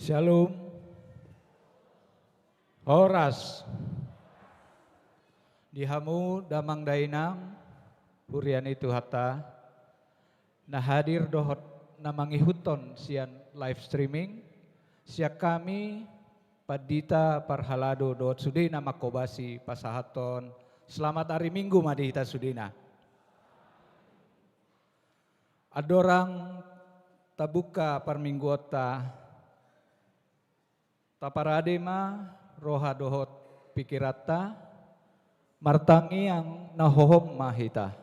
Shalom. Horas. Dihamu damang dainam, hurian itu hatta. Nah hadir dohot namangi huton sian live streaming. Siak kami padita parhalado dohot sudina makobasi pasahaton. Selamat hari Minggu madi hita sudina. Adorang tabuka parmingguota taparadema roha dohot pikirata martangi yang nahohom mahita.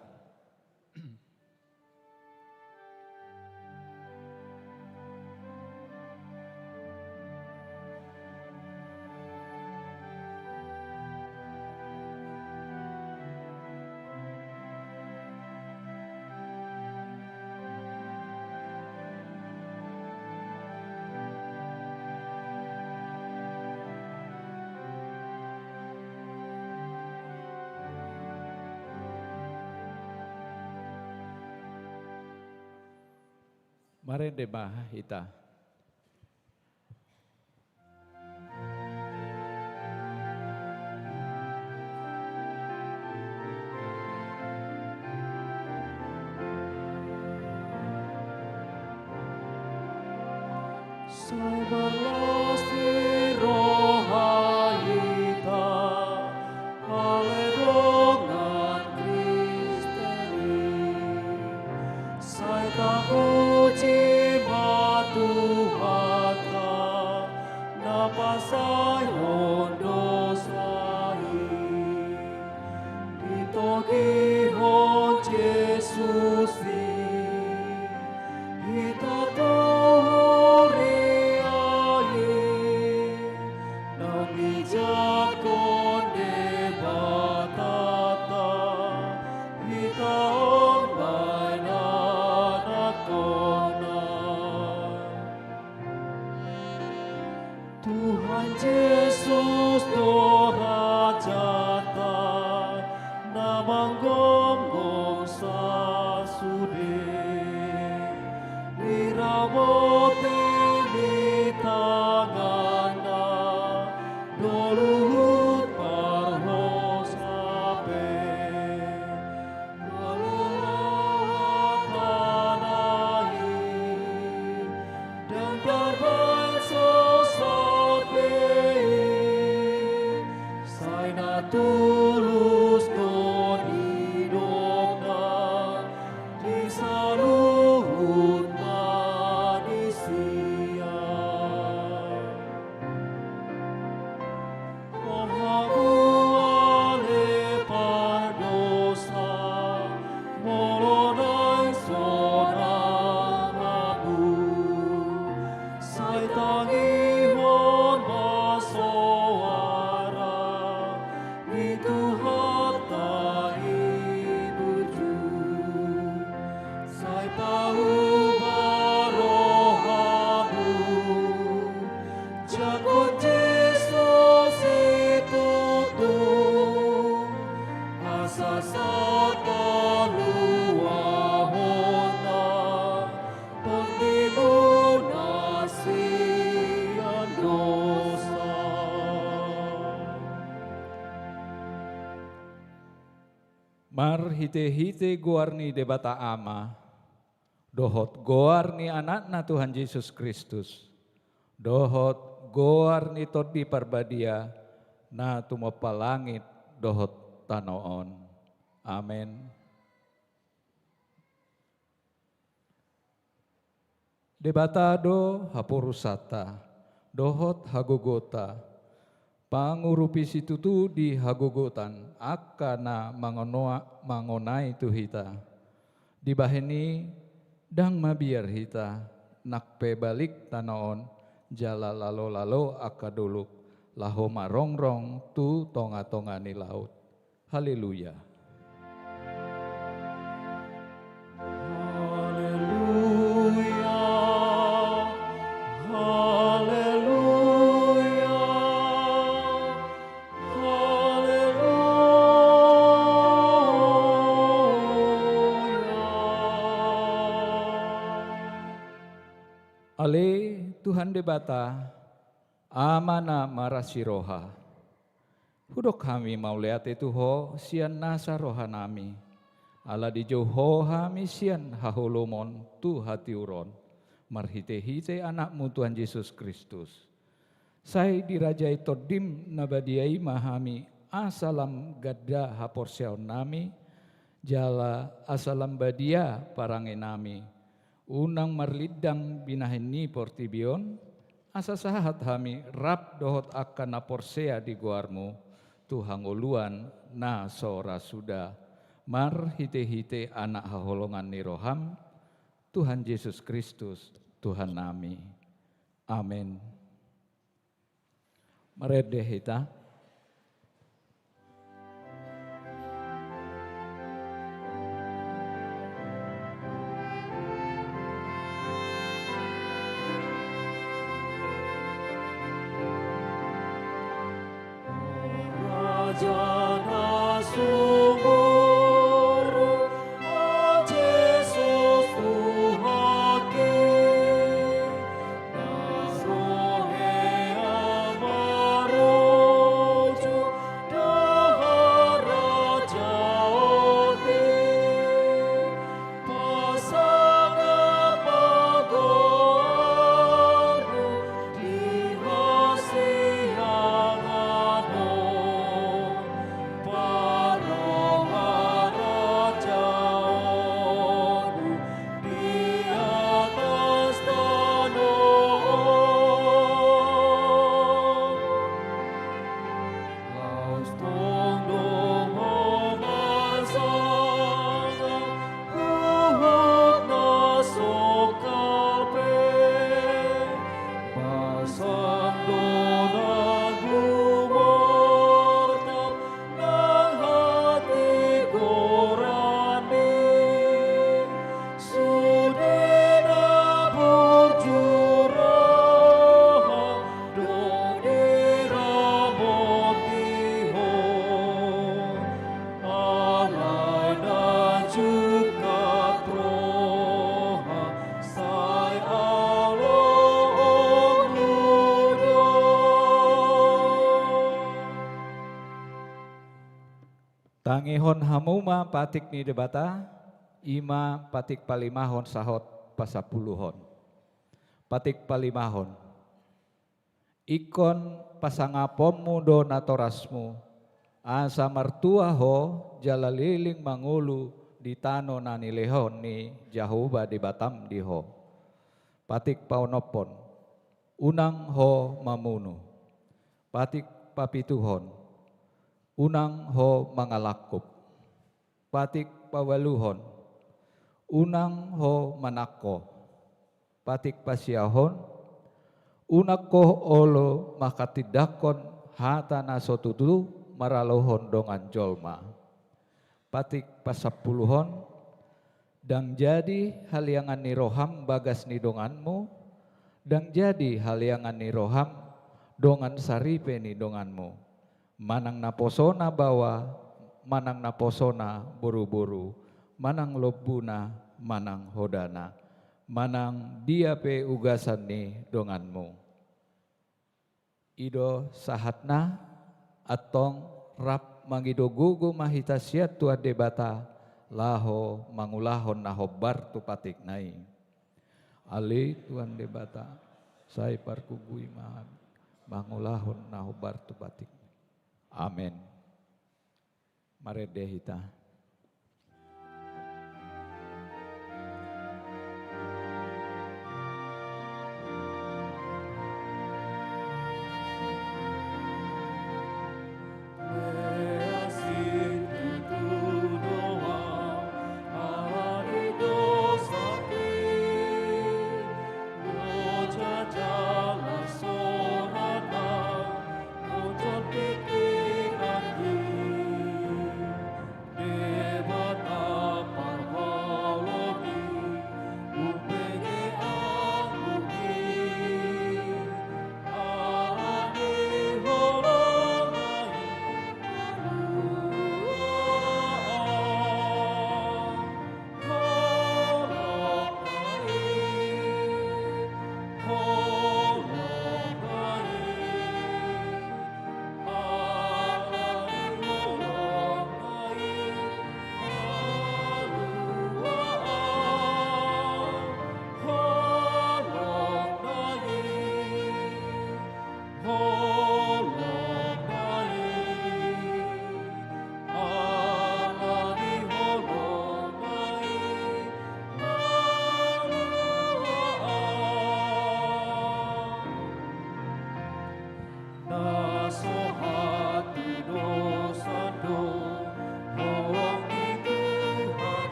Mari debah ita. Sai balasti rohaita, aledongan Kristeni. Sai takuci matuhata, napasai hondosai. Ditoki hon Jesusi, hita Tuhan Yesus doa jata namang gonggong sasude liramote di tangana doluhut parhosape malawat tanahi dan terbanso tulus don hidupna di saluhut manusia. Mahamu ale pardosa, molonai sonamamu, sai tangihon masoara, itu hatta ibuju sai tahu barohamu jakut Yesus itu tuh asa sata luahona pendimunasi dosa. Mar hite-hite guarni debata ama, dohot goarni anakna Tuhan Yesus Kristus, dohot goarni todi parbadia, na tumapa langit dohot tanoon. Amin. Debata do hapurusata, dohot hagogota, pangurupi situtu di hagogotan akana mangonai tu hita. Di baheni dang mabiar hita nakpe balik tanaon jala lalo akaduluk laho marongrong tu tonga-tongani laut. Haleluya. Ale Tuhan debata, amana marasiroha. Hudok kami mau lihat itu ho, sian nasa roha nami. Ala di jauh kami sian hahulomon tu hati uron. Marhite-hite anakmu Tuhan Yesus Kristus. Saya dirajai todim nabadiai mahami asalam gadda haporseon nami. Jala asalam badia parange nami. Unang marlidang binaheni portibion, asa sahat hami rap dohot akan naporsea di guarmu, Tuhang uluan na sora sudah, mar hite-hite anak haholongan niroham, Tuhan Yesus Kristus, Tuhan nami. Amin. Merede hita. Jana sumur, oh Jesus Tuhake, nasrohe amaroju, daharaja ode, pasanga pagoru, dihasiangano. Tangihon hamuma patik ni debata, ima patik palimahon sahot pasapuluhon. Patik palimahon, ikon pasangapommu do natorasmu, asa martua ho jalaliling mangulu di tano nanilehon ni Jahuba di Batam di ho. Patik paunopon, unang ho mamunu. Patik papituhon, unang ho mangalakup. Patik pawaluhon, unang ho manako. Patik pasiahon, unako olo makatidakon hata nasotudu maralohon dongan jolma. Patik pasapuluhon, dang jadi haliangan ni roham bagas ni donganmu, dang jadi haliangan ni roham dongan saripe ni donganmu. Manang naposona bawa, manang naposona buru-buru, manang lobuna, manang hodana, manang dia pe ugasan ni donganmu. Ido sahatna atong rap mangido gugu mahita siat tua debata laho mangulahon nahobar tu patik nai. Ali tuan debata saya parkugui maham mangulahon nahobar tu patik. Amin. Mari dehita. Sorana,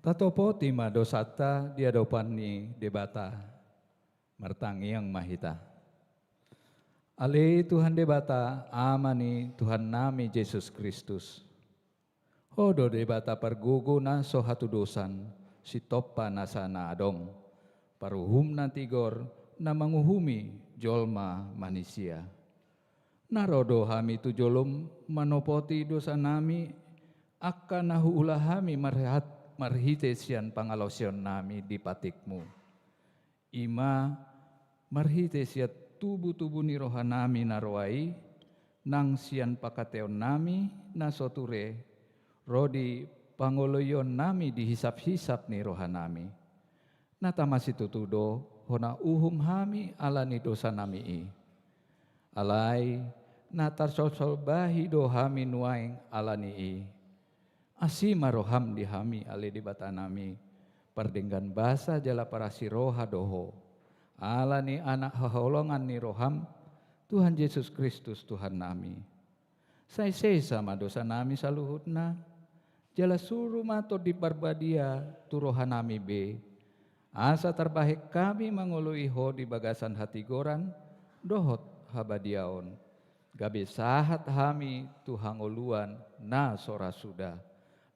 Tatopo tima dosata diadopani debata mertangi yang mahita. Ale Tuhan debata amani Tuhan nami Yesus Kristus. Hodo debata pergugu na sohatu dosan si topa nasana adong. Paruhum na tigor na manguhumi jolma manusia. Narodo hami tu jolom manopoti dosa nami akan nahu ulah hami marhite sian pangalosion nami di patikmu. Ima marhite siat tubuh-tubuh ni rohanami narwai nang sian pakateon nami na soture rodi pangoloyon nami dihisap-hisap ni rohanami. Natamasi tutudo hona uhum hami ala ni dosa nami i. Alai natar sosol bahi do hami nuaing ala ni i. Asima roham di hami ale di batanami perdenggan basa jala parasi roha doho ala ni anak haholongan ni roham Tuhan Yesus Kristus Tuhan nami. Sai sama dosa nami saluhutna jala suruh mato di barbadia tu roha nami be asa terbaik kami mangului ho di bagasan hati goran dohot habadiaon gabe sahat hami Tuhan oluan na sora sudah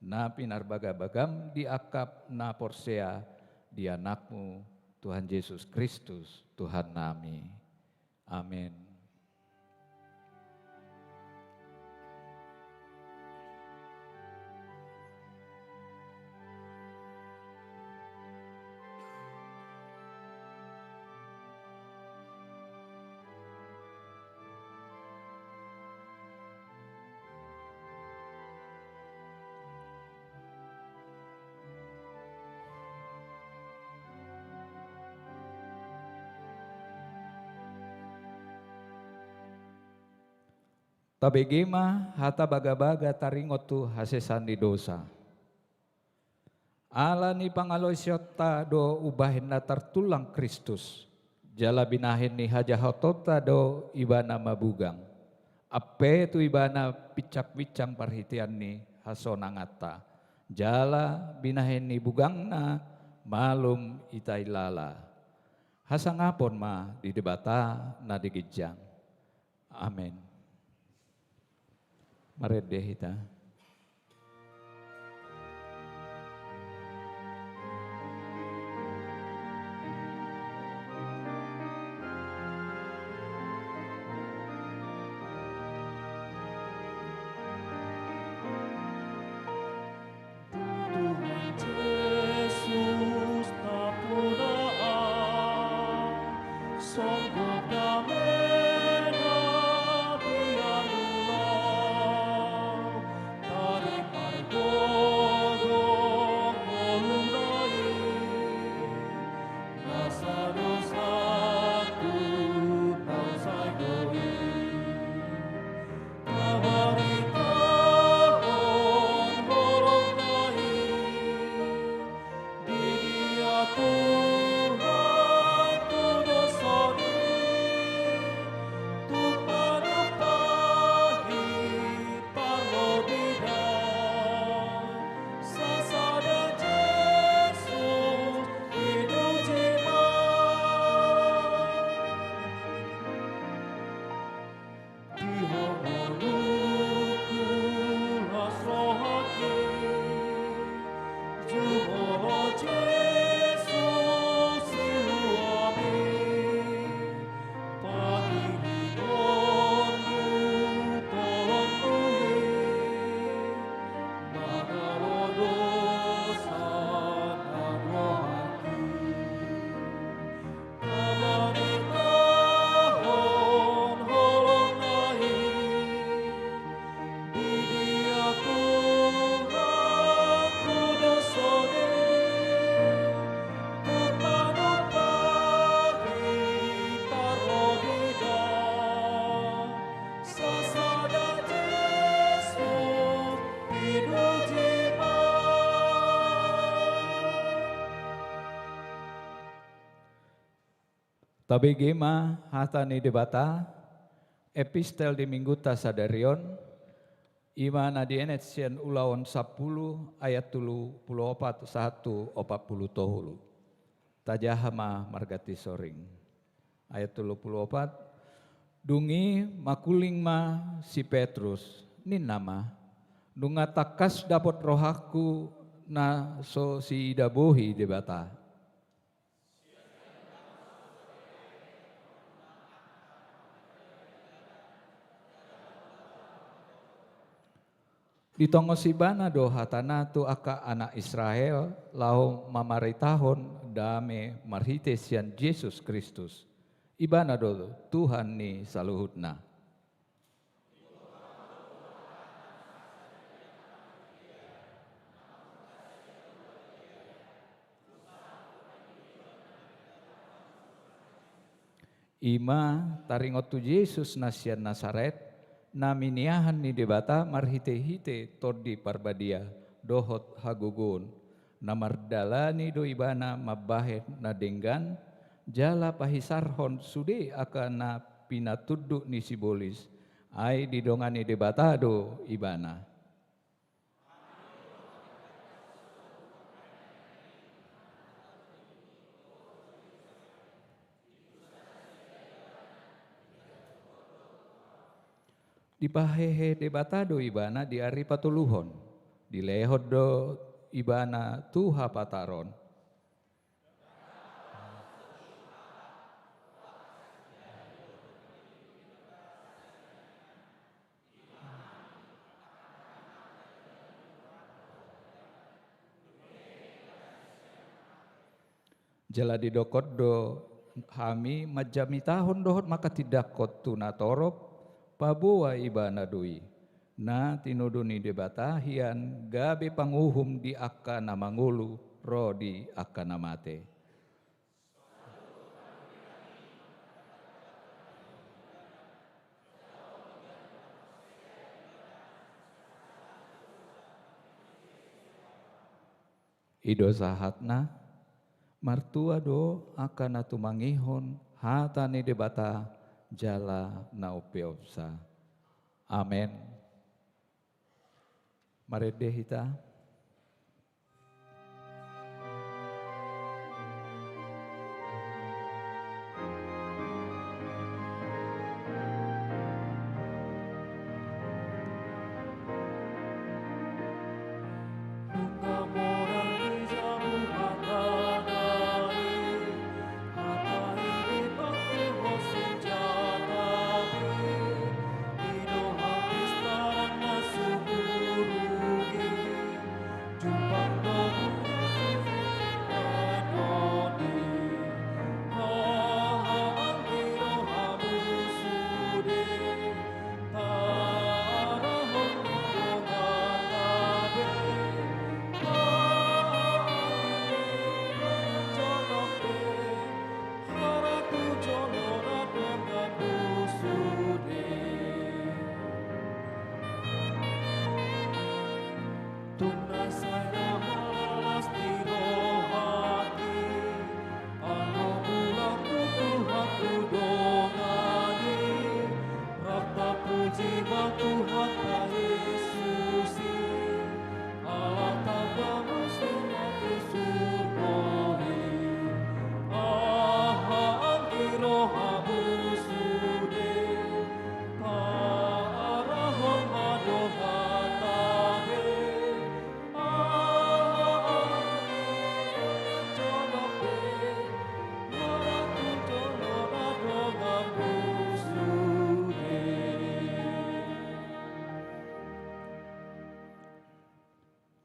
na pinarbaga-bagam diakap na porsea di anakmu Tuhan Yesus Kristus Tuhan nami. Amin. Tabegema hata baga-baga taringot tu hasesan di dosa. Ala ni pangalosyota do ubahin na tertulang Kristus. Jala binahin ni hajahotota do ibana mabugang. Ape tu ibana picak-picang parhitian ni hasonangata. Jala binahin ni bugang na malum itailala. Hasangapon ma di debata na digijang. Amin. Marede hita. Yesus tak punaan, sanggup damai na biar ulang, Tabegema hatani debata epistel di mingguta sadarion imana di enetien ulawan 10 ayat 34 1 tohulu. Tajahama margati soring. Ayat 34 dungi makuling ma si Petrus nin nama dunga takas dapat rohaku na so si dabohi debata. Di tongo si bana do hatana tu aka anak Israel lau mamaritahon dame marhitesian Yesus Kristus. Ibana do Tuhan ni saluhutna. Ima taringot tu Yesus nasian Nasaret naminiahan ni debata marhite-hite todi parbadia dohot hagugun namardalani do ibana mabahet na denggan jala pahisarhon sude akan na pinatuddu ni sibolis ai didongani debata do ibana. Di pahehe debatado ibana di ari patuluhon, di lehod do ibana tuha pataron. Jala di dokot do hami majami tahun dohot maka tidak kot tuna torop pabuwa ibana dui. Na tinuduni debata hian gabe panguhum di akka namangulu ro di akka namate. Ido sahatna martua do akan natumangihon hatane debata jala naupeopsa. Amen. Marede hita.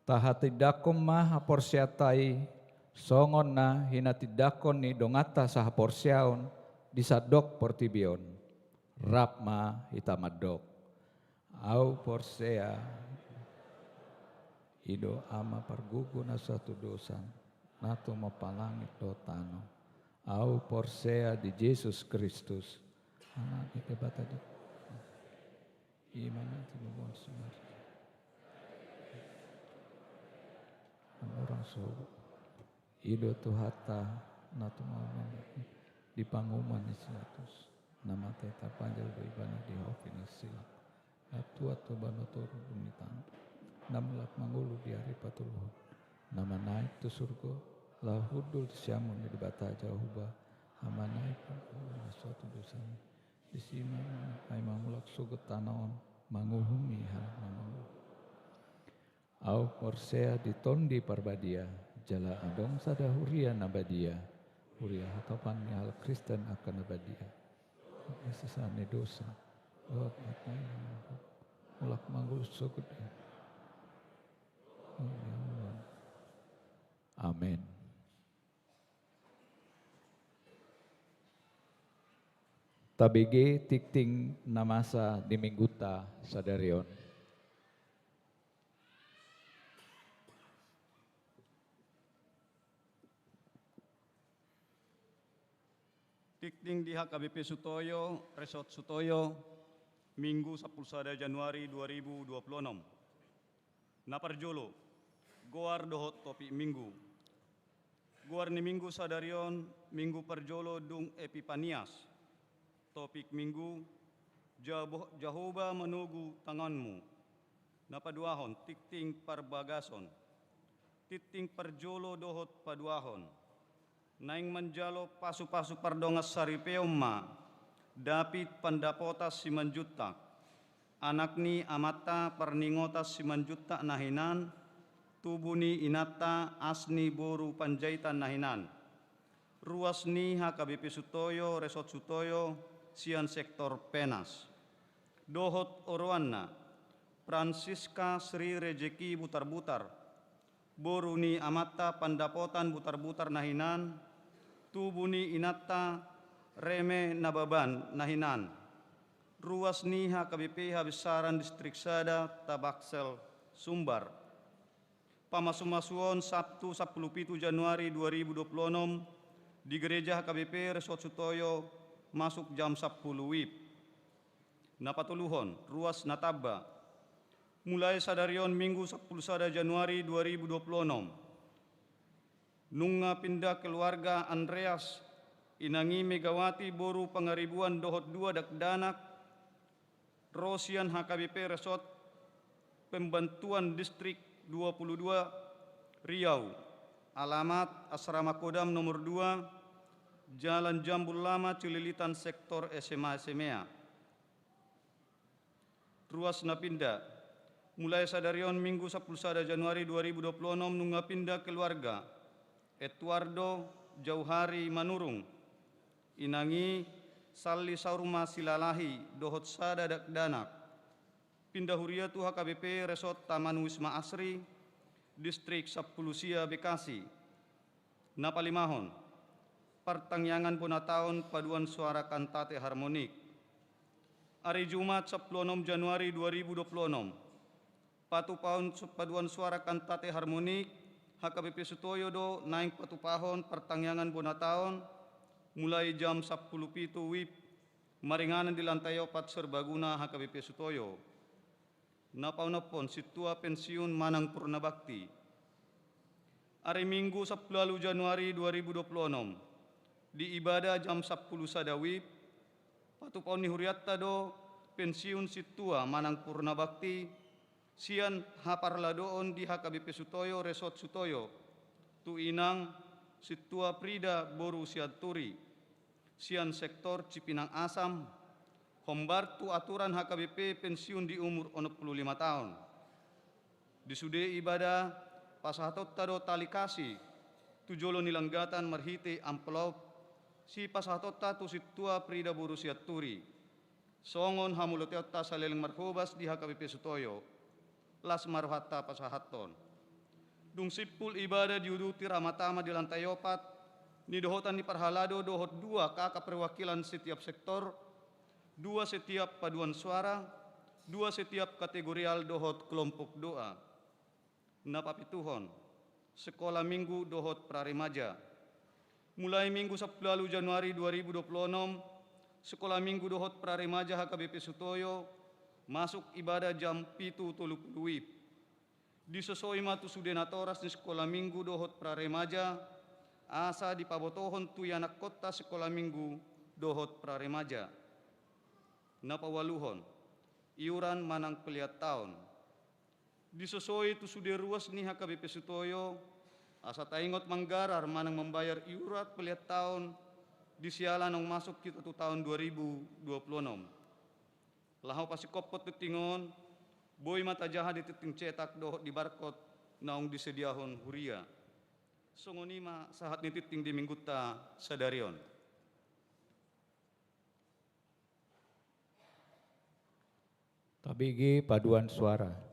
Tahatidakon ma haporsiatai songon na hinatidakon ni dongata sa haporsiaon disadok portibion rap ma hitamadok au porsea ido ama pargugu na satu dosan nato mapalangit do tano au porsea di Yesus Kristus anak kita batadi iman tinubon semar orang so ido tu hata natu di pangumuman isiatus nama teta panjal doibana di hofini silak atua banotoru unitan namlak mangulu di hari patuluh nama naik tu surga lahudul syamun di bata jahuba hama naik suatu dosa di sini ay mamulak sugut tanaon manguhumi halak mamulu au porsea ditondi parbadia jala adong sada huria nabadia huria hatopan hal Kristen akan nabadia sesane dosa buat makai mulak manggul sugut amin. Tabigi tikting namasa di mingguta sadarion. Tikting di HKBP Sutoyo, Resort Sutoyo, Minggu 10 Januari 2026. Naparjolo, Goar dohot topi Minggu. Goar ni Minggu sadarion, Minggu perjolo dung Epipanias. Topik Minggu, Jahoba menugu tanganmu. Napaduahon, tikting parbagason. Tikting perjolo dohot paduahon. Naing menjalo pasu-pasu pardongas saripeuma, dapit pandapotas simanjuta, anakni amata perningotas simanjuta nahinan, tubuni inata asni boru panjaitan nahinan, ruasni HKBP Sutoyo, Resort Sutoyo, sian sektor penas, dohot oroanna, Francisca Sri Rejeki butar-butar, boruni amata pandapotan butar-butar nahinan, tubuni inata reme nababan nahinan. Ruas ni HKBP Habisaran Distrik Sada Tabaksel Sumbar. Pamasumasuon Sabtu 17 Januari 2026 di Gereja HKBP Resort Sutoyo masuk jam 10 WIB. Napatuluhon ruas Nataba. Mulai sadarion Minggu 10 Januari 2026. Nunga pindah keluarga Andreas inangi Megawati boru pengaribuan dohot 2 dakdanak Rosian HKBP Resort Pembantuan Distrik 22 Riau alamat Asrama Kodam nomor 2 Jalan Jambul Lama Cililitan sektor SMA SMEA. Ruas Napinda mulai sadarion Minggu 10 Januari 2026 nunga pindah keluarga Eduardo Jauhari Manurung inangi Salli Saurma Silalahi dohot sada dakdanak pindah huria tu HKBP Resort Taman Wisma Asri Distrik 10 Sia Bekasi. Napalimahon pertangyangan punataon paduan suara kantate harmonik hari Jumat 16 Januari 2026 patupaon paduan suara kantate harmonik HKBP Sutoyo do naik patupahon pertangyangan bonataon mulai jam 10 pitu WIB maringanan di lantai 4 serbaguna HKBP Sutoyo. Napaunapon situa pensiun Manang Purnabakti. Hari Minggu 10 Januari 2026 di ibadah jam 10 sada WIB patupahon ni huriatta do pensiun situa Manang Purnabakti sian haparladoon di HKBP Sutoyo Resort Sutoyo tu inang situa Prida boru siaturi sian sektor Cipinang Asam hombar tu aturan HKBP pensiun di umur 65 tahun di sude ibadah pasahatot tado tali kasih tujolo nilanggatan marhite amplop si pasahatot tu situa Prida boru siaturi songon hamuloteota saleleng marhobas di HKBP Sutoyo las marhata pasahaton. Dung sipul ibadah diuduti ramatama di lantai 4, ni dohotan di parhalado dohot 2 kakak perwakilan setiap sektor, 2 setiap paduan suara, 2 setiap kategorial dohot kelompok doa. Napapituhon, sekolah minggu dohot praremaja. Mulai Minggu 10 Januari 2026, sekolah minggu dohot praremaja HKBP Sutoyo masuk ibadah jam 7.30 WIB. Disesoi matu sudenatoras di sekolah minggu dohot praremaja asa di pabotohon tu anak kota sekolah minggu dohot praremaja. Napawaluhon, iuran manang peliat tahun. Disosoi tu sudah ruas nih HKBP Sutoyo, asa taingot manggarar manang membayar iurat peliat tahun di sialan yang masuk kita tu tahun 2026. Lahau pasi kopot tetingon, boy mata jahat di teting cetak dohot di barcode naung disediahon huria. Songonima sahat ni titing di mingguta sadarion. Tabigi paduan suara.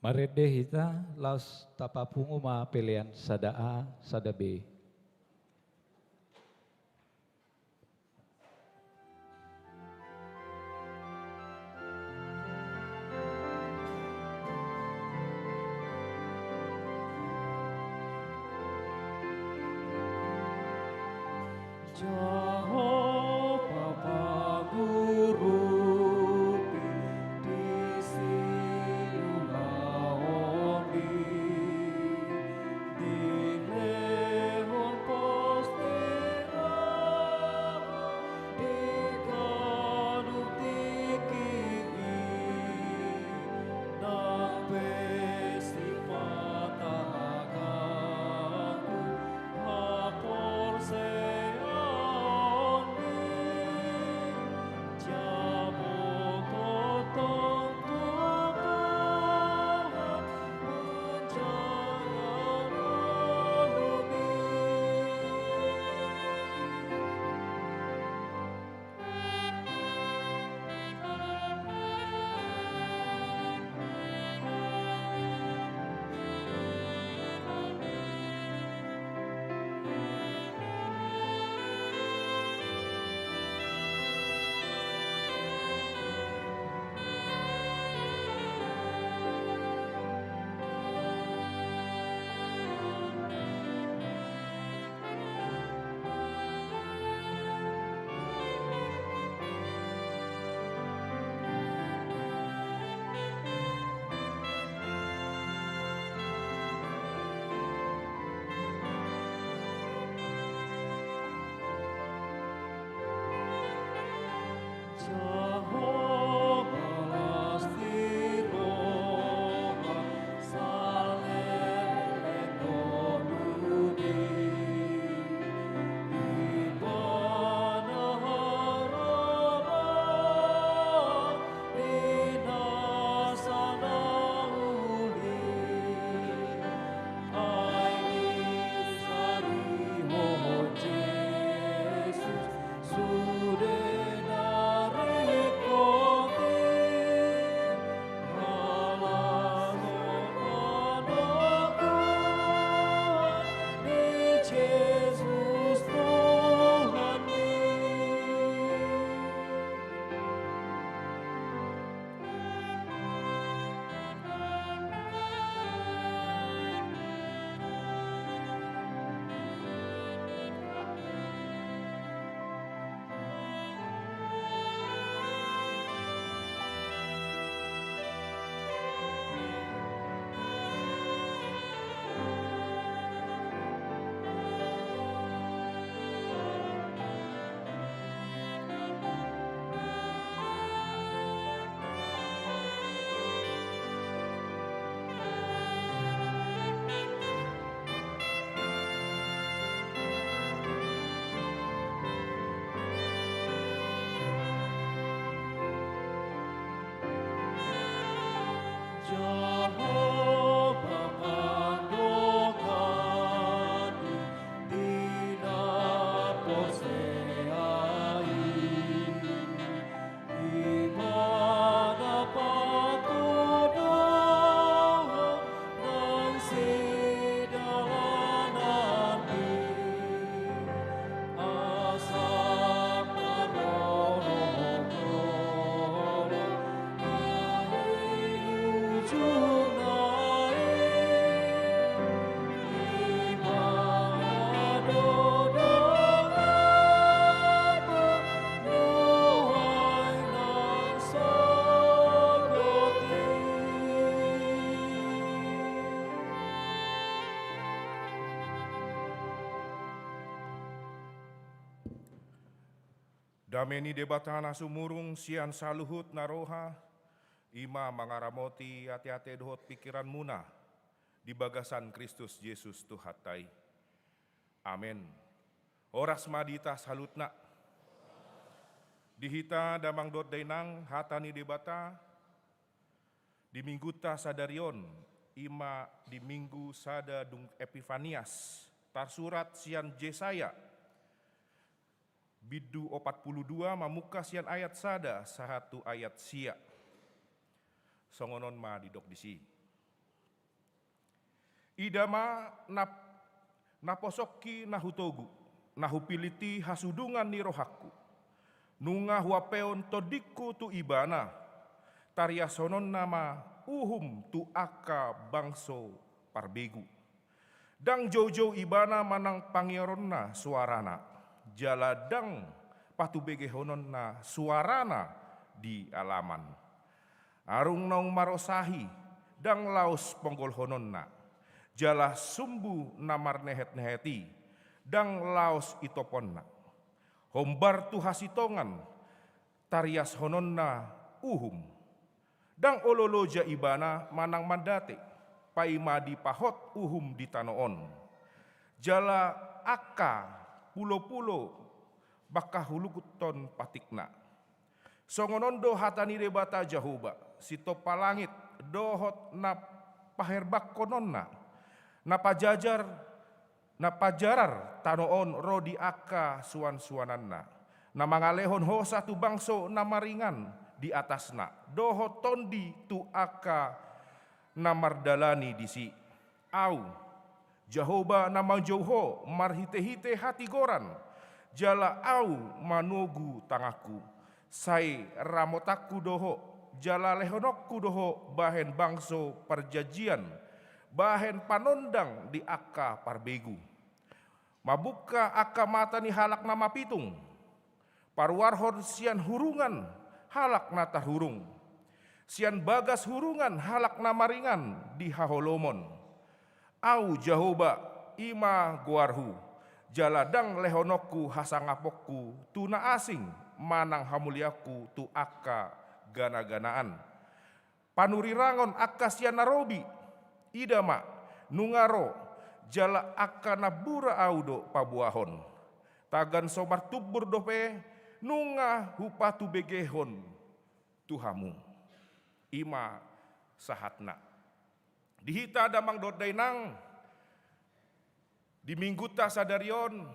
Marede hita laos tapapungu ma pilihan sada A, sada B. Jehovah Bagus. Dameni debatana sumurung sian saluhut naroha, ima mangaramoti hati-hati dohot pikiran muna, di bagasan Kristus Yesus Tuhatai. Amin. Oras madita salutna. Dihita damang dot dainang hatani debata, di mingguta sadarion, ima di minggu sada dung Epifanias, tarsurat sian Jesaya, Bidu 42 mamuka sian ayat sada sahatu ayat sia. Songonon ma didok disi. Idama naposoki nahutogu, nahupiliti hasudungan ni rohaku. Nunga huapeon todiku tu ibana, tariasonon nama uhum tu aka bangso parbegu. Dang jojo ibana manang pangironna suarana. Jaladang patu begehonon na suarana di alaman. Arung naung marosahi dang laos ponggol honon na. Jala sumbu namar nehet-neheti dang laos itopon na. Hombar tu hasitongan tarias honon na uhum. Dang ololoja ibana manang mandate paimadi pahot uhum di tanoon. Jala aka pulo-pulo bakah hulukuton patikna. Songonondo hatani debata Jahoba, sito palangit dohot na paherbak kononna, na pajarar tanoon rodi aka suan-suananna, na mangalehon ho satu bangso na maringan di atasna, dohot tondi tu aka na mardalani disi. Au Jahoba namang jauho marhite-hite hati goran, jala au manugu tangaku, sai ramotaku doho, jala lehonokku doho bahen bangso perjanjian, bahen panondang di aka parbegu. Mabuka aka mata ni halak nama pitung, parwarhon sian hurungan halak nata hurung, sian bagas hurungan halak nama ringan di haholomon. Au Jahoba ima guarhu, jaladang lehonokku hasangapokku, tuna asing manang hamuliaku tu aka gana-ganaan. Panurirangon aka sianarobi, idama nungaro, jala aka nabura audo pabuahon. Tagan sobar tubur dope, nunga hupatu begehon tuhamu. Ima sahatna. Dihita damang dot dainang, di minggu ta sadarion,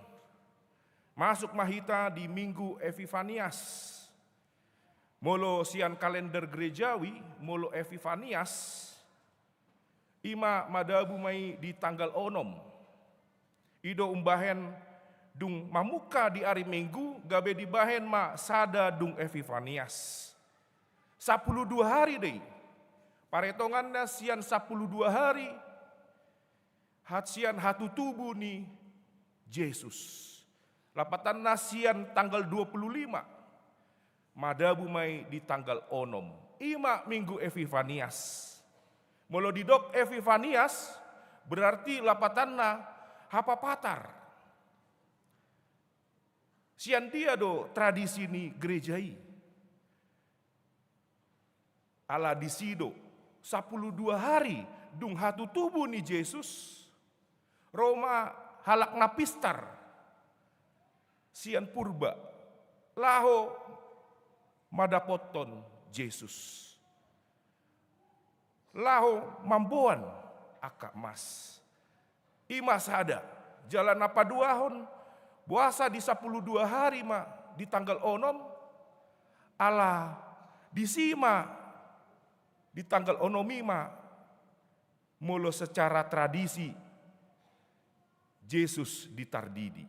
masuk mahita di minggu Epifanias. Molo sian kalender gerejawi, molo Epifanias, ima madabu mai di tanggal onom. Ido umbahen dung mamuka di hari minggu, gabe dibahen ma sada dung Epifanias. 12 hari deh. Paretongannya sian 12 hari, sian hatu tubuh ni Yesus. Lapatan nasian tanggal 25, madabu mai di tanggal onom. Ima minggu Epifanias. Molo didok Epifanias, berarti lapatanna hapapatar. Sian dia do tradisi ni gerejai. Ala disido. 12 hari dung hatu tubuh ni Yesus, Roma halak napistar, sian purba, laho madapoton Yesus, laho mamboan aka mas, ima sada, jalan apa duahon, puasa di 12 hari ma di tanggal onom, ala disima di tanggal onomima, mulu secara tradisi Yesus ditardidi,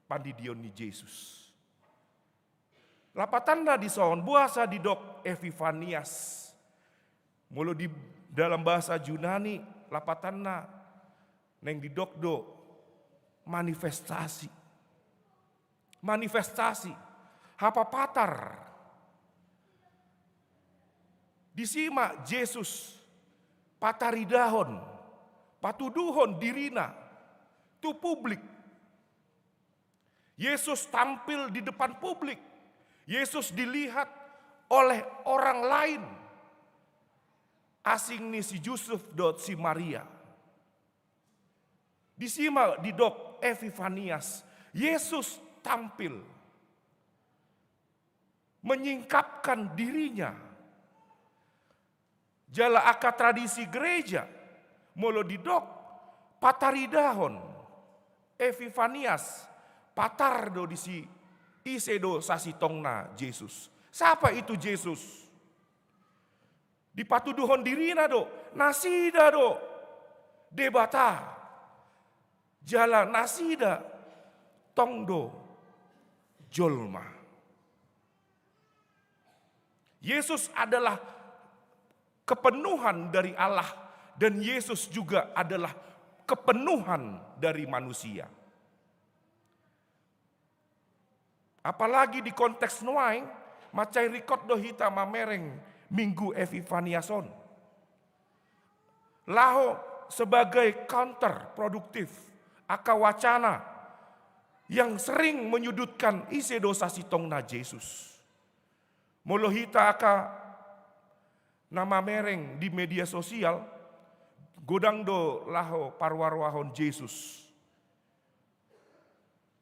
pandidion ni Yesus. Lapatanda di sohon buasa di dok Epifanias, mulu di dalam bahasa Yunani lapatanda neng di dok do manifestasi, hapapatar. Disima Yesus pataridahon, patuduhon dirina, tu publik. Yesus tampil di depan publik. Yesus dilihat oleh orang lain. Asing nih si Yusuf dot si Maria. Disima di dok Epifanias. Yesus tampil. Menyingkapkan dirinya. Jala aka tradisi gereja. Molo di dok pataridahon. Epifanias. Patardo di si isedo sasitongna Yesus. Siapa itu Yesus? Dipatuduhon dirina do, nasida do, debata. Jala nasida, tongdo, jolma. Yesus adalah kepenuhan dari Allah dan Yesus juga adalah kepenuhan dari manusia. Apalagi di konteks nuaing, macai rikot do hita mamereng minggu Epifaniason. Laho sebagai counter produktif, aka wacana yang sering menyudutkan ise dosa sitongna Yesus. Molo hita aka nama mereng di media sosial, godang do laho parwarwahon Yesus.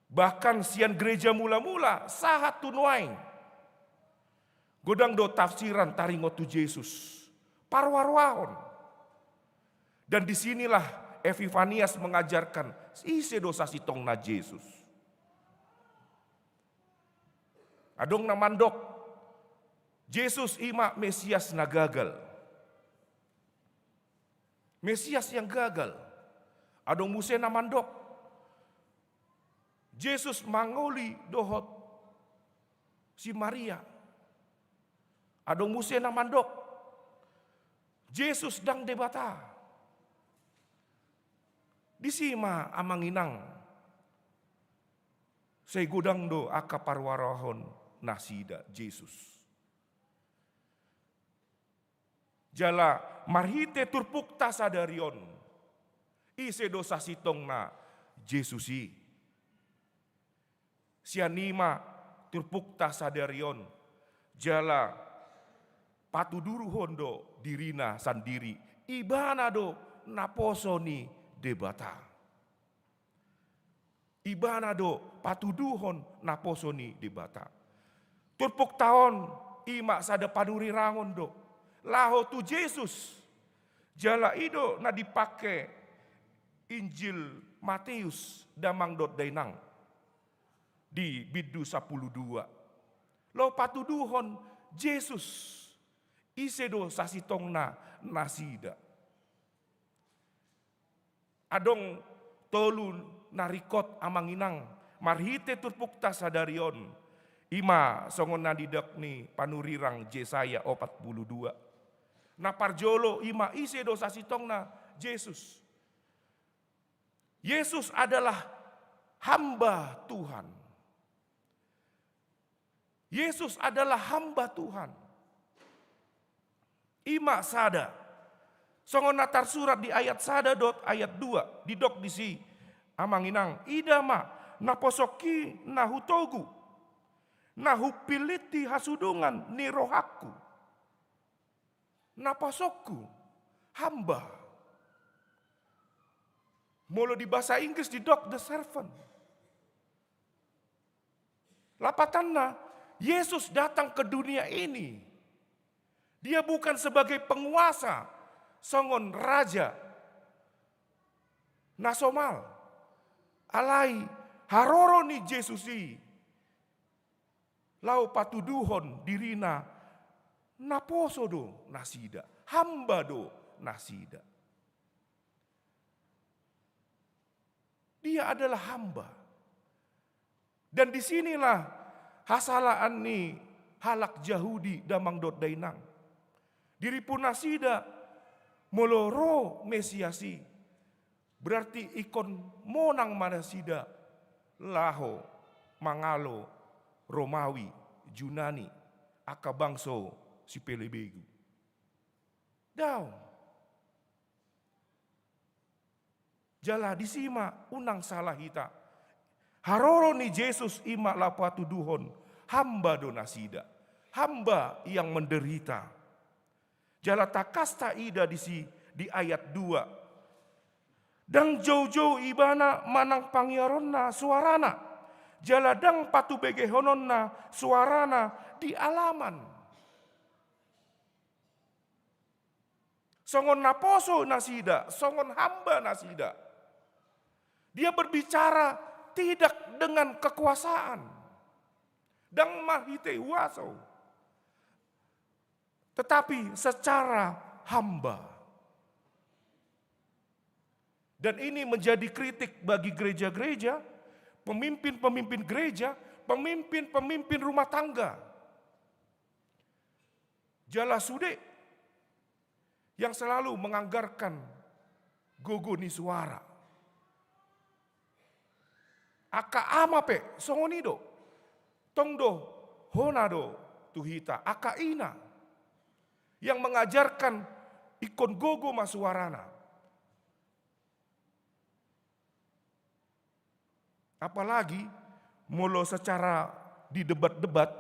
Bahkan sian gereja mula-mula sahat tunuaing. Godang do tafsiran taringotu Yesus. Parwarwahon. Dan disinilah Epifanias mengajarkan isi dosa sitongna Yesus. Adong namandok. Yesus ima Mesias na gagal. Mesias yang gagal. Adong muse namandok. Yesus mangoli dohot si Maria. Adong muse namandok. Yesus dang debata. Disima amanginang. Say gudang do aka parwarahon nasida Yesus. Jala marhite turpukta sadarion. Ise dosa sitong na Yesusi. Sianima turpukta sadarion. Jala patuduru hondo dirina sandiri. Ibana do naposoni debata. Ibana do patuduhon naposoni debata. Turpuk tahun ima sada paduri rangon do. Laho tu Yesus. Jala ido na dipake Injil Matius damang dot dainang. Di bidu 12. Lo patuduhon Yesus. Isedo sasitongna nasida. Adong tolu narikot amanginang. Marhite turpukta sadarion. Ima songon nadidak ni panurirang Yesaya 42. Na parjolo ima isedo sasitongna Yesus. Yesus adalah hamba Tuhan. Yesus adalah hamba Tuhan. Ima sada. Songon natar surat di ayat sada dot ayat 2. Didok di si amanginang. Idama naposoki nahutogu. Nahupiliti hasudungan ni rohaku. Napasokku hamba. Molo di bahasa Inggris didok the servant. Lapatanna Yesus datang ke dunia ini. Dia bukan sebagai penguasa, songon raja, nasomal, alai haroro ni Yesusi. Lau patuduhon dirina naposo do nasida, hamba do nasida. Dia adalah hamba. Dan disinilah hasalaan ni halak Yahudi damang dot dainang. Diri pun nasida moloro mesiasi. Berarti ikon monang manasida laho mangalo Romawi Junani akabangso si pelebegu. Daw. Jala disima unang salah hita. Haroro ni Jesus ima lapatu duhon, hamba donasida, hamba yang menderita. Jala takasta ida di ayat 2. Dang jauh-jauh ibana manang pangyaronna suarana, jala dang patu begehononna suarana di alaman. Songon naposo nasida, songon hamba nasida. Dia berbicara tidak dengan kekuasaan. Dang mahite waso. Tetapi secara hamba. Dan ini menjadi kritik bagi gereja-gereja, pemimpin-pemimpin gereja, pemimpin-pemimpin rumah tangga. Jala sude yang selalu menganggarkan gogo ni suara. Aka amape songonido, tongdo honado tuhita, aka ina yang mengajarkan ikon gogo masuarana. Apalagi molo secara di debat-debat,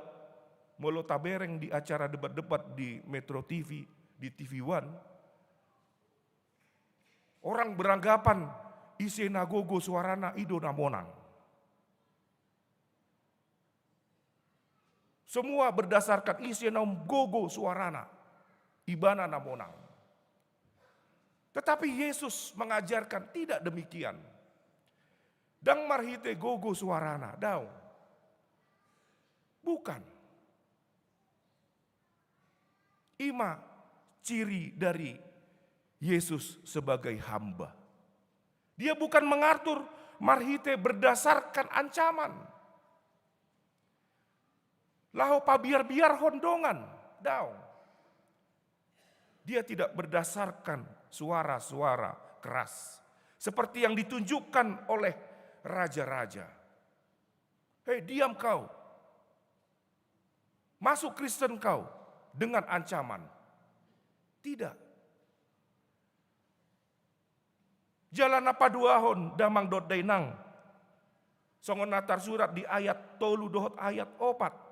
molo tabereng di acara debat-debat di Metro TV, di TV One, orang beranggapan isi nagogo suarana ido namonang. Semua berdasarkan isi nagogo suarana, ibana namonang. Tetapi Yesus mengajarkan tidak demikian. Dang marhite gogo suarana, daw. Bukan. Ima ciri dari Yesus sebagai hamba. Dia bukan mengatur marhite berdasarkan ancaman. Laho pabiar-biar hondongan, daw. Dia tidak berdasarkan suara-suara keras. Seperti yang ditunjukkan oleh raja-raja. Hei, diam kau. Masuk Kristen kau dengan ancaman. Tidak. Jalan apa duahon damang dot dainang. Songon natar surat di ayat 3 dohot ayat 4.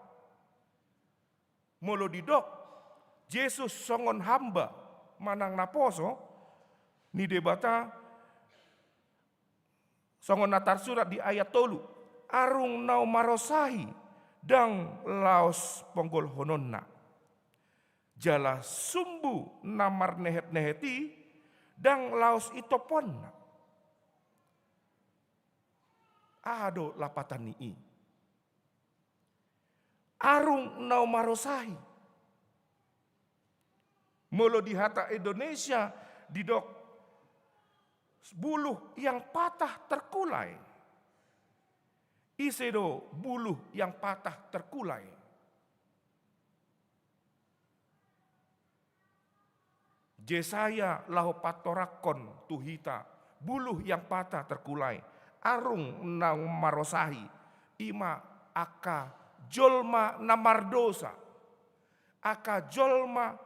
Molo didok Yesus songon hamba manang naposo ni debata songon natar surat di ayat 3. Arung nau marosahi dang laos ponggol hononna. Jala sumbu namar nehet-neheti dang laos itoponna. Ado lapatan nii. Arung nau marosahi. Molo di hata Indonesia didok buluh yang patah terkulai. Isedo buluh yang patah terkulai. Jesaya laho patorakon tuhita buluh yang patah terkulai. Arung nau marosahi ima aka jolma namardosa. Aka jolma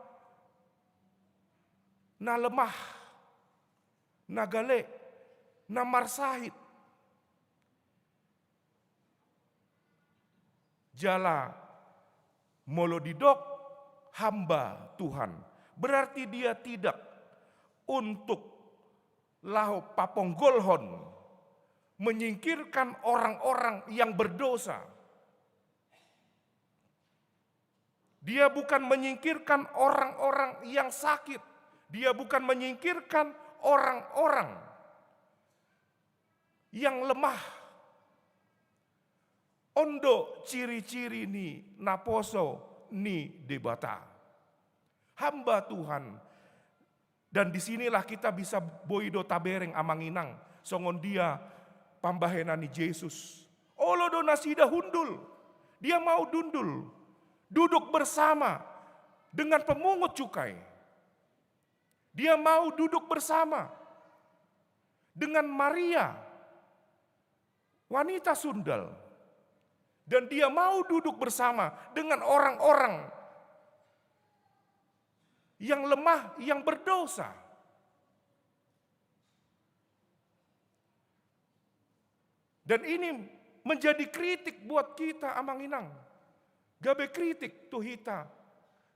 na lemah, na gale, na marsahit. Jala molo didok hamba Tuhan. Berarti dia tidak untuk laho paponggolhon menyingkirkan orang-orang yang berdosa. Dia bukan menyingkirkan orang-orang yang sakit. Dia bukan menyingkirkan orang-orang yang lemah. Ondo ciri-ciri ni naposo ni debata. Hamba Tuhan. Dan disinilah kita bisa boido tabereng amanginang. Songon dia pambahenani Yesus. Olodo nasida hundul. Dia mau dundul. Duduk bersama dengan pemungut cukai. Dia mau duduk bersama dengan Maria, wanita sundal. Dan dia mau duduk bersama dengan orang-orang yang lemah, yang berdosa. Dan ini menjadi kritik buat kita amanginang. Gabe kritik tuhita,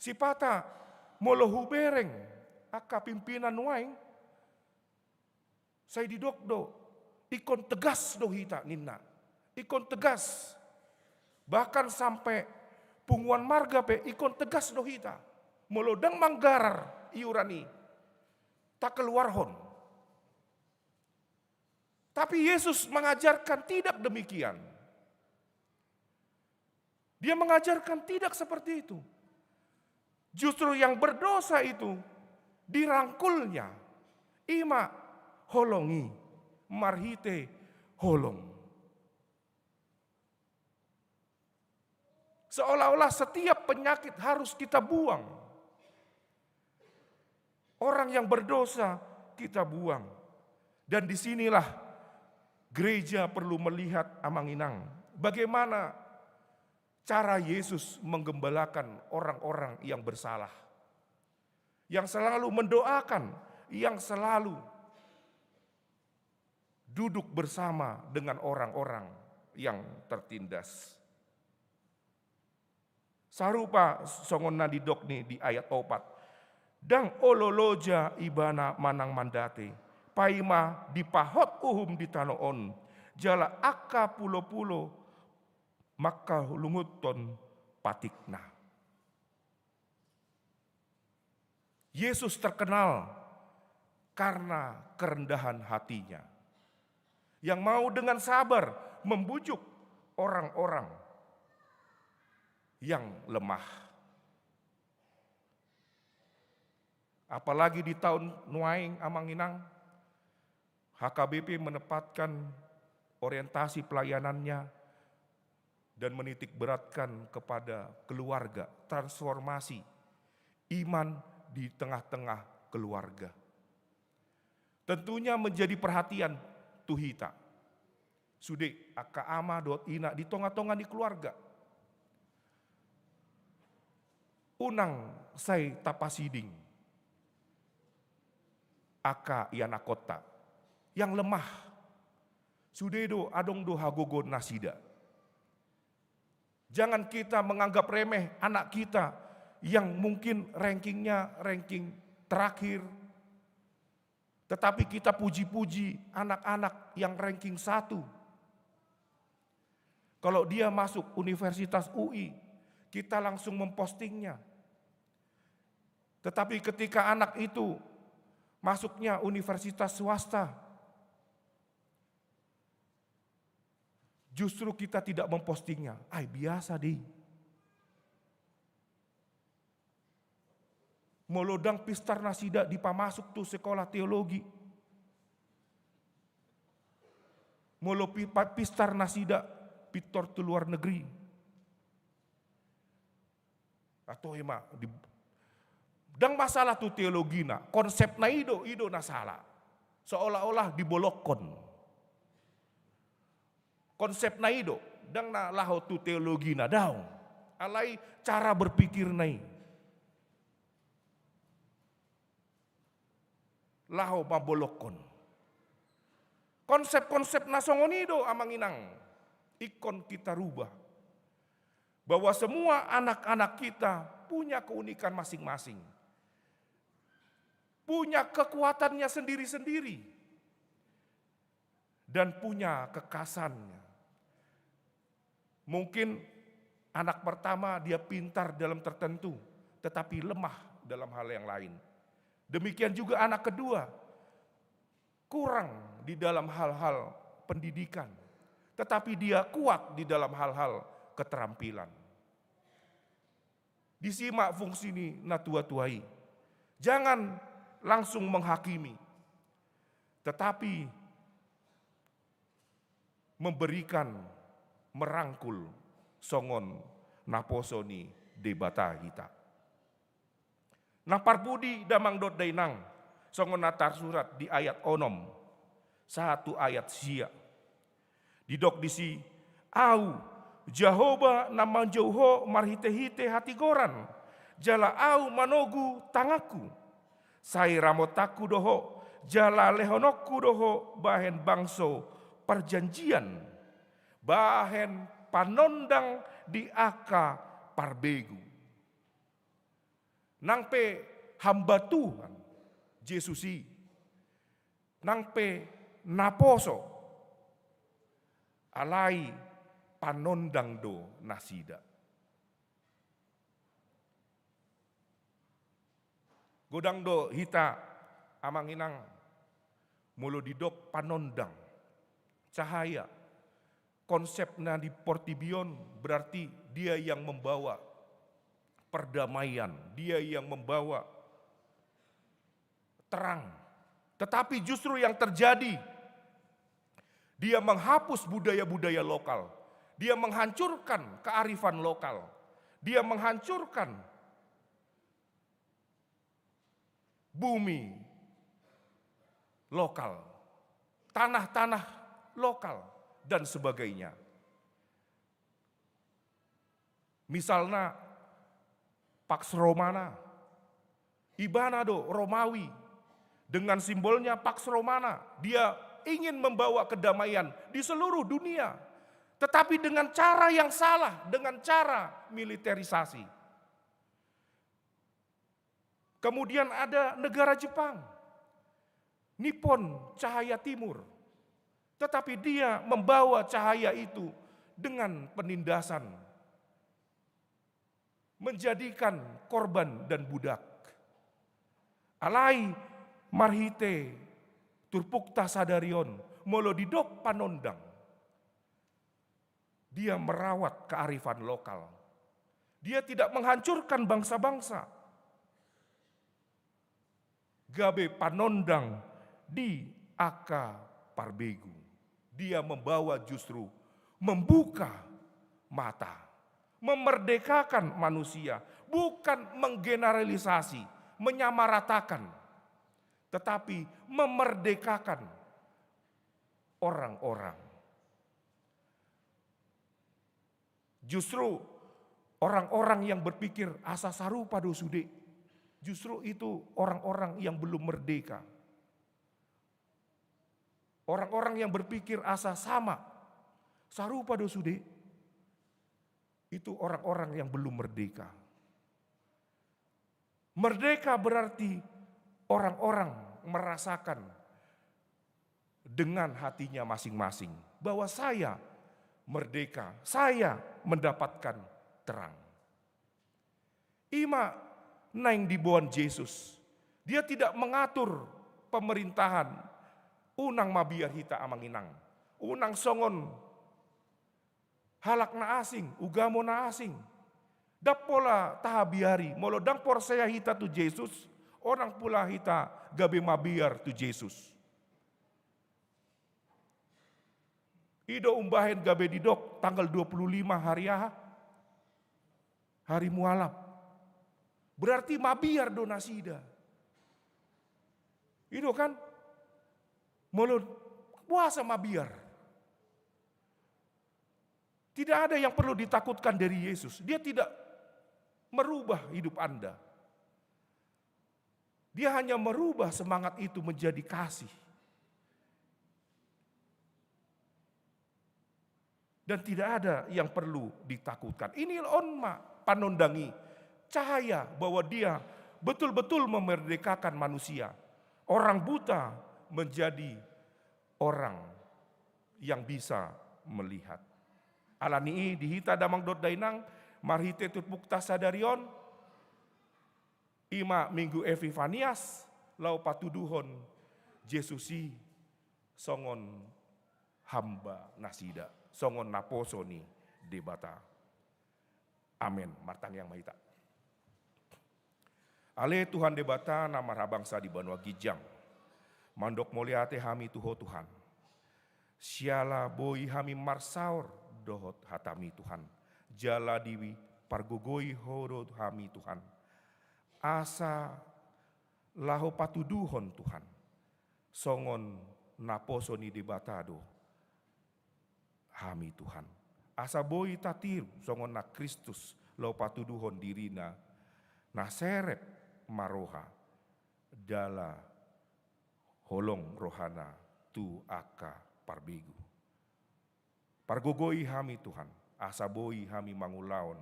sipata molohu bereng, aka pimpinan waing, saya didokdo, ikon tegas dohita ninna, ikon tegas. Bahkan sampai punguan marga pe ikon tegas dohita, molodang manggarar iurani, tak keluar hon. Tapi Yesus mengajarkan tidak demikian. Dia mengajarkan tidak seperti itu. Justru yang berdosa itu dirangkulnya. Ima holongi, marhite holong. Seolah-olah setiap penyakit harus kita buang. Orang yang berdosa kita buang. Dan disinilah gereja perlu melihat amanginang. Bagaimana cara Yesus menggembalakan orang-orang yang bersalah. Yang selalu mendoakan, yang selalu duduk bersama dengan orang-orang yang tertindas. Sarupa songon nadidokni di ayat 4. Dang ololoja ibana manang mandate. Paima dipahot uhum di tanoon. Jala akka pulo-pulo maka lunguton patikna. Yesus terkenal karena kerendahan hatinya. Yang mau dengan sabar membujuk orang-orang yang lemah. Apalagi di tahun Nuaing Amanginang, HKBP menempatkan orientasi pelayanannya dan menitik beratkan kepada keluarga, transformasi iman di tengah-tengah keluarga. Tentunya menjadi perhatian tuhita. Sude aka ama dot ina di tonga-tonga di keluarga. Unang say tapasiding. Aka iana kota yang lemah. Sudedo adong do hagogo nasida. Jangan kita menganggap remeh anak kita yang mungkin rankingnya ranking terakhir. Tetapi kita puji-puji anak-anak yang ranking 1. Kalau dia masuk Universitas UI, kita langsung mempostingnya. Tetapi ketika anak itu masuknya universitas swasta, justru kita tidak mempostingnya. Biasa deh. Molodang pistar nasida dipamasuk tuh sekolah teologi. Molo pistar nasida pitor tu luar negeri. Atau dang masalah tuh teologi na, konsep na ido na salah. Seolah-olah dibolokon. Konsep na ido, dang na laho tu teologi na daw. Alai cara berpikir nai. Laho mabolokon. Konsep-konsep na songonido amanginang. Ikon kita rubah. Bahwa semua anak-anak kita punya keunikan masing-masing. Punya kekuatannya sendiri-sendiri. Dan punya kekasannya. Mungkin anak pertama dia pintar dalam tertentu, tetapi lemah dalam hal yang lain. Demikian juga anak kedua, kurang di dalam hal-hal pendidikan, tetapi dia kuat di dalam hal-hal keterampilan. Disimak fungsi ini natua-tuai. Jangan langsung menghakimi, tetapi memberikan, merangkul songon naposoni debata kita. Napar budi damang dot dainang songon natar surat di ayat onom. Satu ayat sia. Didok disi au Jehovah namang jauho marhite-hite hati goran. Jala au manogu tangaku. Sai ramotaku doho jala lehonokku doho bahen bangso perjanjian. bahen panondang di aka parbegu. Nang pe hamba Tuhan, Yesusi, nang pe naposo, alai panondang do nasida. Godang do hita amanginang mulo didok panondang, cahaya. Konsepnya di Portibion berarti dia yang membawa perdamaian, dia yang membawa terang. Tetapi justru yang terjadi, dia menghapus budaya-budaya lokal, dia menghancurkan kearifan lokal, dia menghancurkan bumi lokal, tanah-tanah lokal, dan sebagainya. Misalnya Pax Romana, Ibanado Romawi, dengan simbolnya Pax Romana, dia ingin membawa kedamaian di seluruh dunia, tetapi dengan cara yang salah, dengan cara militerisasi. Kemudian ada negara Jepang, Nippon Cahaya Timur, tetapi dia membawa cahaya itu dengan penindasan, menjadikan korban dan budak. Alai marhite turpukta sadarion molodidok panondang. Dia merawat kearifan lokal. Dia tidak menghancurkan bangsa-bangsa. Gabe panondang di aka parbegu. Dia membawa justru membuka mata, memerdekakan manusia, bukan menggeneralisasi, menyamaratakan, tetapi memerdekakan orang-orang. Justru orang-orang yang berpikir asa sarupa dosude, justru itu orang-orang yang belum merdeka. Orang-orang yang berpikir asa sama, sarupa dosude, itu orang-orang yang belum merdeka. Merdeka berarti orang-orang merasakan dengan hatinya masing-masing bahwa saya merdeka, saya mendapatkan terang. Ima naing dibuan Yesus, dia tidak mengatur pemerintahan. Unang mabiar hita amanginang, unang songon halak na asing, ugamo na asing. Dapola tahabiari, molo dang porsaya hita tu Yesus, orang pula hita gabe mabiar tu Yesus. Ido umbahen gabe didok tanggal 25 hari hari mualaf. Berarti mabiar do nasida. Ido kan mulut puasa mabiar. Tidak ada yang perlu ditakutkan dari Yesus. Dia tidak merubah hidup Anda. Dia hanya merubah semangat itu menjadi kasih. Dan tidak ada yang perlu ditakutkan. Ini onma panondangi cahaya bahwa dia betul-betul memerdekakan manusia. Orang buta menjadi orang yang bisa melihat. Alani dihita damang dot dainang marhite tutbukta sadarion ima minggu Epifanias lau patuduhon Jesusi songon hamba nasida songon naposoni debata. Amin. Martang yang mahita. Ale Tuhan debata nama rabangsa di Banua Gijang. Mandok moliate hami tuho Tuhan. Siala boi hami marsaur dohot hatami Tuhan. Jala diwi pargogoi horot hami Tuhan. Asa laho patuduhon Tuhan. Songon naposoni debatado hami Tuhan. Asa boi tatir songon na Kristus laho patuduhon dirina. Na seret maroha dala holong rohana tu aka parbegu. Pargogoi hami Tuhan, asaboi hami mangulaon,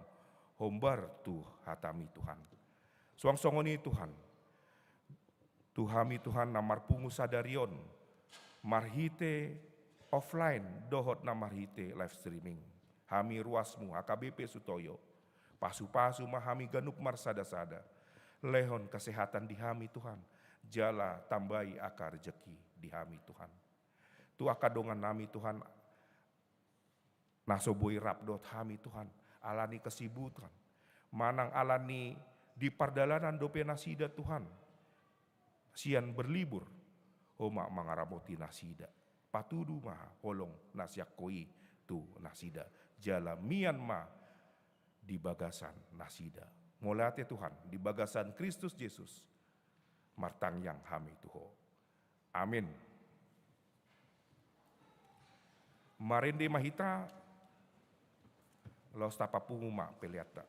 hombar tu hatami Tuhan. Suang-songoni Tuhan, Tuhami Tuhan namar pungu sadarion, marhite offline dohot na marhite live streaming. Hami ruasmu AKBP Sutoyo, pasu-pasu mahami ganup marsada-sada. Lehon kesehatan di hami Tuhan, jala tambahi akar rejeki di hami Tuhan. Tu akadongan nami Tuhan, nasoboi rapdot hami Tuhan, alani kesibutan, manang alani di pardalanan dope nasida Tuhan, sian berlibur, homa mangaraboti nasida, patudu maha holong nasyak koi tu nasida, jala mian ma di bagasan nasida. Molate Tuhan di bagasan Kristus Yesus, martang yang hami Tuho. Amin. Marende mahita, los tapapunguma peliata.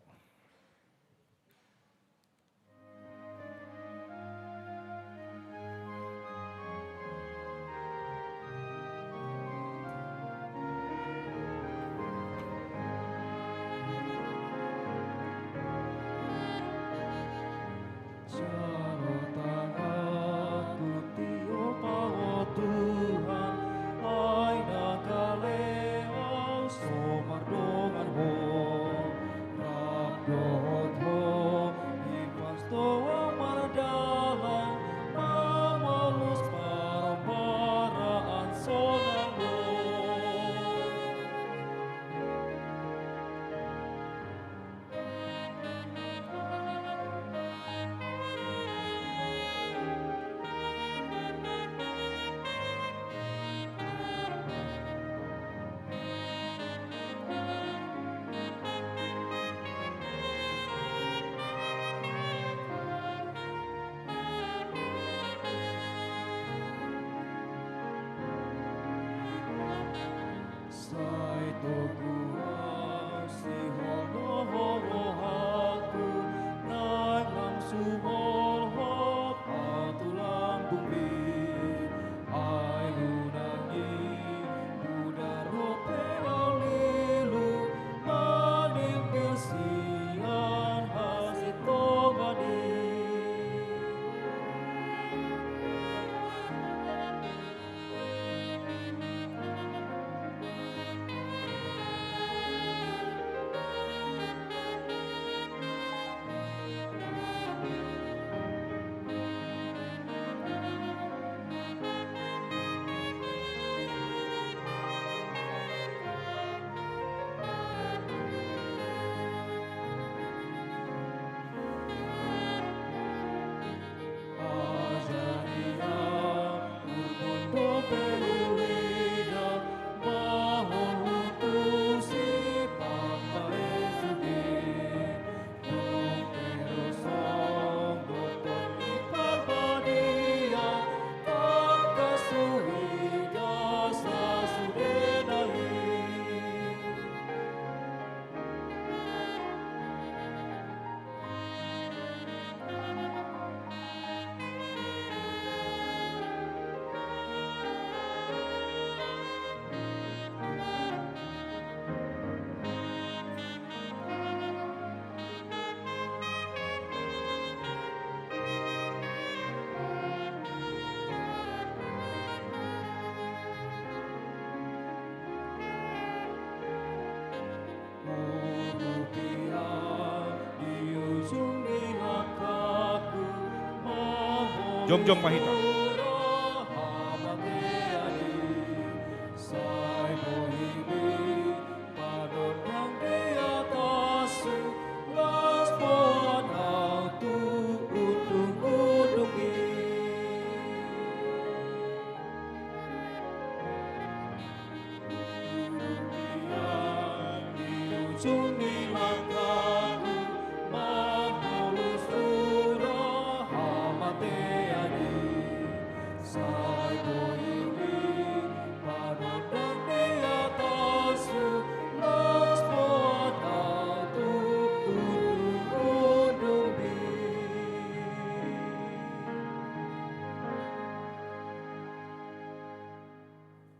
Jongjong mahita.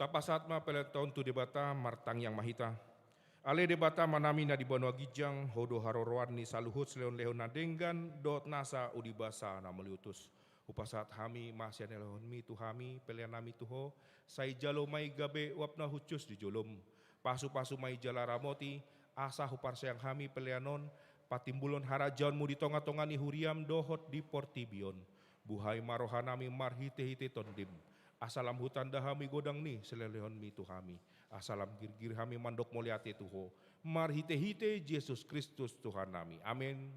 Tapasat ma peleton tu debata martang yang mahita. Ale debata manami na di Banua Gijang, hodo haroroan ni saluhut seleon leon na denggan, dot nasa udibasa na meliutus. Upasat hami masya nelehon mi tu hami, pelian nami tuho, say jalo may gabe wap na hucus di jolom. Pasu-pasu may jala ramoti, asa hupar sayang hami pelianon, patimbulon harajaon mu di tonga-tonga ni huriam dohot di portibion. Buhay marohanami marhite-hite tondim. Asalam hutan dahami godang ni selelehon mi tuhami. Asalam gir-gir hami mandok moliate tuho. Marhite-hite Yesus Kristus Tuhan nami. Amin.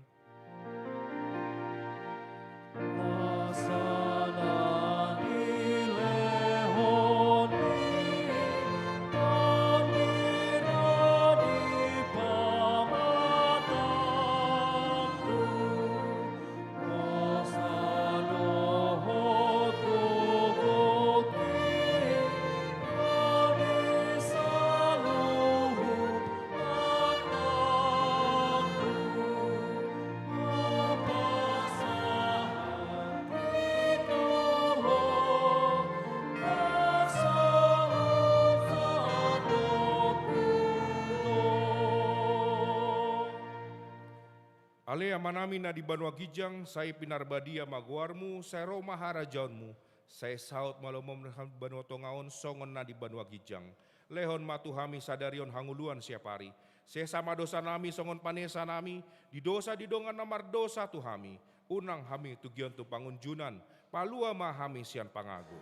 Ale amanami na di Banua Gijang, saya pinarbadia maguarmu, saya roma harajaonmu, saya saut malomom Banua Tongaon, songon na di Banua Gijang. Lehon matuhami sadarion hanguluan siapari. Saya sama dosa nami, songon panesa nami, di dosa didongan namar dosa tuhami. Unang hami tugion tu pangunjunan, palua mahami sian pangagu.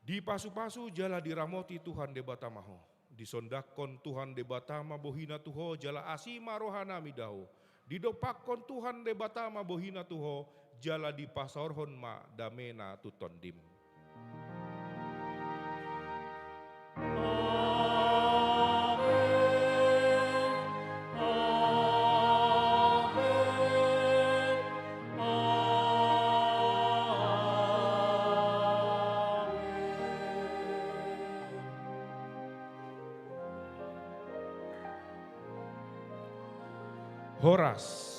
Di pasu-pasu jala diramoti Tuhan debata maho. Disondakon Tuhan debata mabohina tuho jala asima rohana midaho. Didopakon Tuhan debata mabohina tuho jala di pasorhon ma damena tutondim. Horas